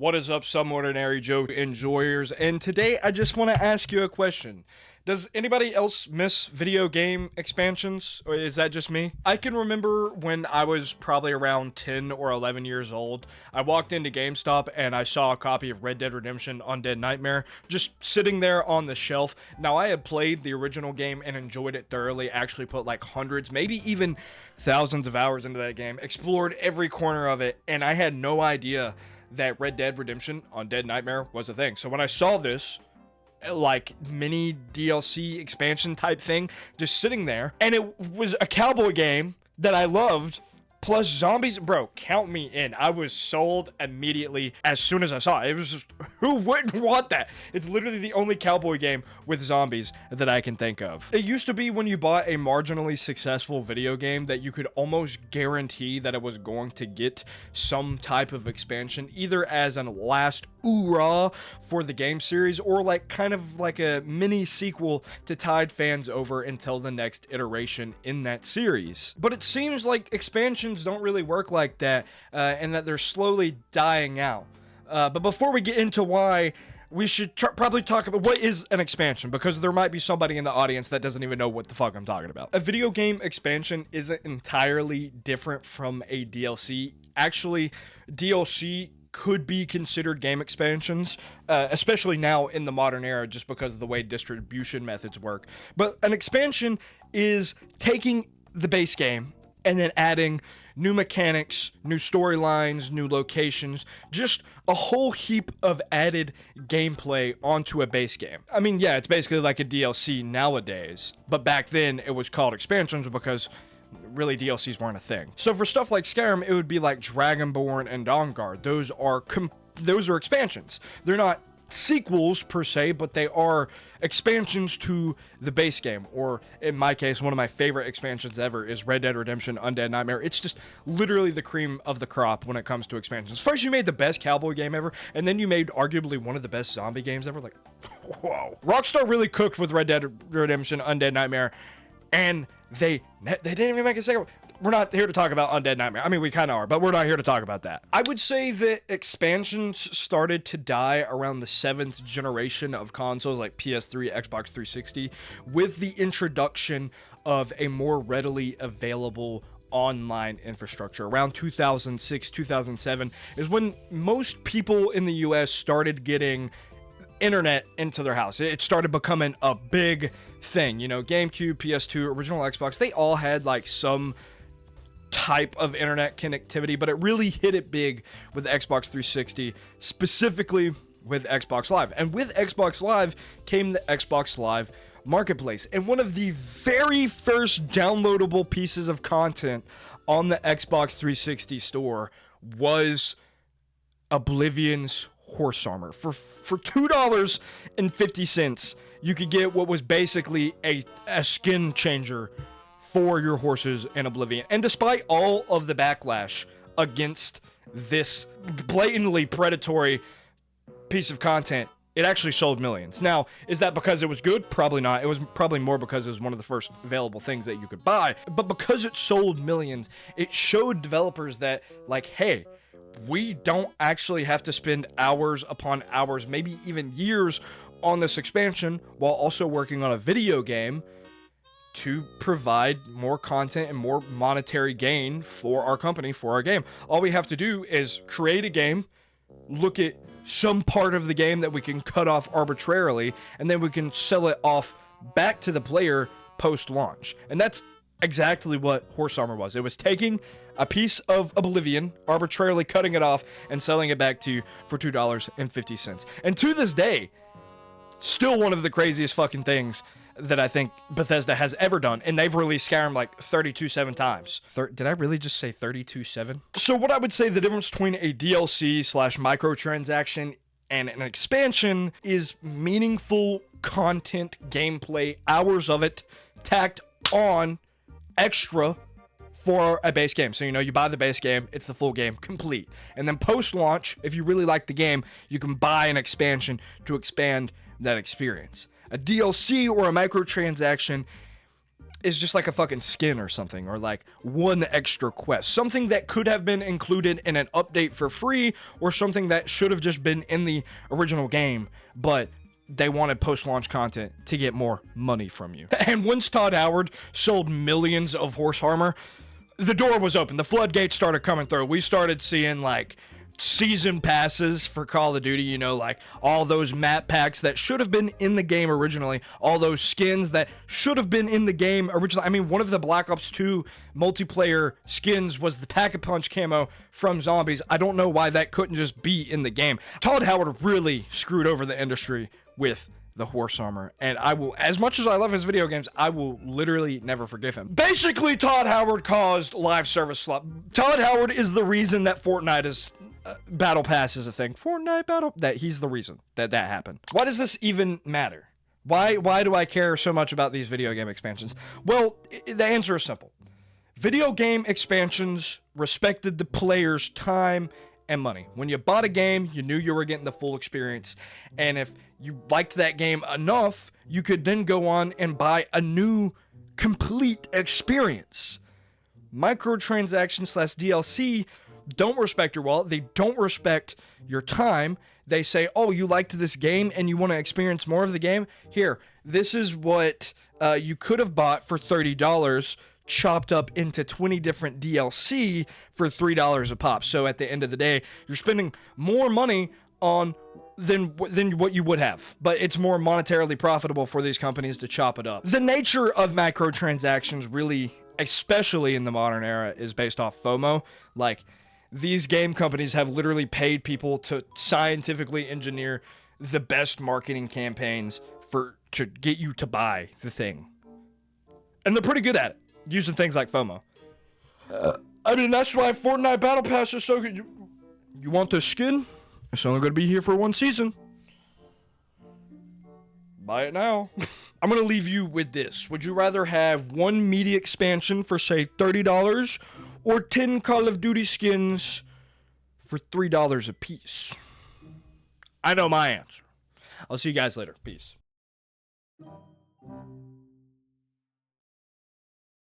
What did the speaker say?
What is up, some ordinary Joe enjoyers? And today I just want to ask you a question. Does anybody else miss video game expansions, or is that just me? I can remember when I was probably around 10 or 11 years old, I walked into GameStop and I saw a copy of Red Dead Redemption Undead Nightmare just sitting there on the shelf. Now, I had played the original game and enjoyed it thoroughly, actually put like hundreds, maybe even thousands of hours into that game, explored every corner of it, and I had no idea that Red Dead Redemption Undead Nightmare was a thing. So when I saw this, like, mini DLC expansion type thing just sitting there, and it was a cowboy game that I loved, plus zombies, bro, count me in. I was sold immediately as soon as I saw it. It was just, who wouldn't want that? It's literally the only cowboy game with zombies that I can think of. It used to be when you bought a marginally successful video game that you could almost guarantee that it was going to get some type of expansion, either as a last hoorah for the game series, or like kind of like a mini sequel to tide fans over until the next iteration in that series. But it seems like expansions don't really work like that, and that they're slowly dying out. But before we get into why, we should probably talk about what is an expansion, because there might be somebody in the audience that doesn't even know what the fuck I'm talking about. A video game expansion isn't entirely different from a DLC. Actually, DLC could be considered game expansions, especially now in the modern era, just because of the way distribution methods work. But an expansion is taking the base game and then adding new mechanics, new storylines, new locations, just a whole heap of added gameplay onto a base game. I mean, yeah, it's basically like a DLC nowadays, but back then it was called expansions because really DLCs weren't a thing. So for stuff like Skyrim, it would be like Dragonborn and Dawnguard. Those are expansions. They're not sequels per se, but they are expansions to the base game. Or in my case, one of my favorite expansions ever is Red Dead Redemption Undead Nightmare. It's just literally the cream of the crop when it comes to expansions. First, you made the best cowboy game ever, and then you made arguably one of the best zombie games ever. Like, whoa. Rockstar really cooked with Red Dead Redemption Undead Nightmare, and they didn't even make a second. We're not here to talk about Undead Nightmare. I mean, we kind of are, but we're not here to talk about that. I would say that expansions started to die around the 7th generation of consoles like PS3, Xbox 360, with the introduction of a more readily available online infrastructure. Around 2006, 2007 is when most people in the US started getting internet into their house. It started becoming a big thing. You know, GameCube, PS2, original Xbox, they all had like some type of internet connectivity, but it really hit it big with Xbox 360, specifically with Xbox Live. And with Xbox Live came the Xbox Live Marketplace. And one of the very first downloadable pieces of content on the Xbox 360 store was Oblivion's horse armor. For $2.50, you could get what was basically a skin changer for your horses in Oblivion. And despite all of the backlash against this blatantly predatory piece of content, it actually sold millions. Now, is that because it was good? Probably not. It was probably more because it was one of the first available things that you could buy. But because it sold millions, it showed developers that, like, hey, we don't actually have to spend hours upon hours, maybe even years, on this expansion while also working on a video game to provide more content and more monetary gain for our company, for our game. All we have to do is create a game, look at some part of the game that we can cut off arbitrarily, and then we can sell it off back to the player post-launch. And that's exactly what Horse Armor was. It was taking a piece of Oblivion, arbitrarily cutting it off, and selling it back to you for $2.50. And to this day, still one of the craziest fucking things that I think Bethesda has ever done, and they've released Skyrim like 32-7 times. Did I really just say 32-7? So what I would say the difference between a DLC / microtransaction and an expansion is meaningful content, gameplay, hours of it, tacked on extra for a base game. So, you know, you buy the base game, it's the full game complete. And then post-launch, if you really like the game, you can buy an expansion to expand that experience. A DLC or a microtransaction is just like a fucking skin or something, or like one extra quest, something that could have been included in an update for free, or something that should have just been in the original game, but they wanted post-launch content to get more money from you. And once Todd Howard sold millions of horse armor, the door was open. The floodgates started coming through. We started seeing like season passes for Call of Duty, you know, like all those map packs that should have been in the game originally, all those skins that should have been in the game originally. I mean, one of the Black Ops 2 multiplayer skins was the Pack-a-Punch camo from Zombies. I don't know why that couldn't just be in the game. Todd Howard really screwed over the industry with the horse armor, and I will, as much as I love his video games, I will literally never forgive him. Basically, Todd Howard caused live service slop. Todd Howard is the reason that Fortnite is Battle Pass is a thing. Fortnite Battle, that he's the reason that happened. Why does this even matter? Why do I care so much about these video game expansions? Well, the answer is simple. Video game expansions respected the player's time and money. When you bought a game, you knew you were getting the full experience, and if you liked that game enough, you could then go on and buy a new complete experience. Microtransactions / DLC don't respect your wallet. They don't respect your time. They say, oh, you liked this game and you want to experience more of the game? Here, this is what you could have bought for $30, chopped up into 20 different DLC for $3 a pop. So at the end of the day, you're spending more money on than what you would have, but it's more monetarily profitable for these companies to chop it up. The nature of microtransactions really, especially in the modern era, is based off FOMO. Like, these game companies have literally paid people to scientifically engineer the best marketing campaigns to get you to buy the thing. And they're pretty good at it, using things like FOMO. I mean, that's why Fortnite Battle Pass is so good. You want this skin? It's only going to be here for one season. Buy it now. I'm going to leave you with this. Would you rather have one meaty expansion for, say, $30 or 10 Call of Duty skins for $3 a piece? I know my answer. I'll see you guys later. Peace.